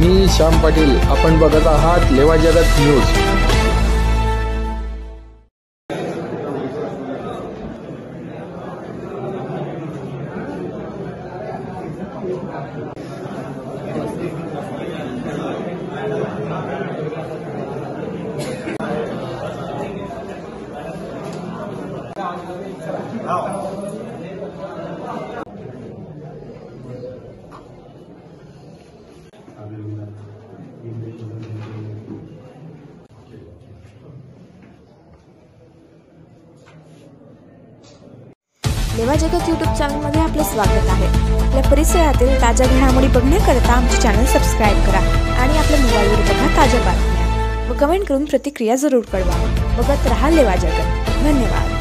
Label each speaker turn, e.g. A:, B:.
A: मी श्याम पाटील, आपण बघत आहात लेवा जगत न्यूज।
B: लेवा जगत यूट्यूब चॅनलमध्ये आपले स्वागत आहे। आपल्या परिसरातील ताज्या घडामोडी बघण्याकरता आमचे चॅनल सबस्क्राइब करा आणि आपल्या मोबाईलवर बघा ताज्या बातम्या व कमेंट करून प्रतिक्रिया जरूर कळवा। बघत रहा लेवा जगत। धन्यवाद।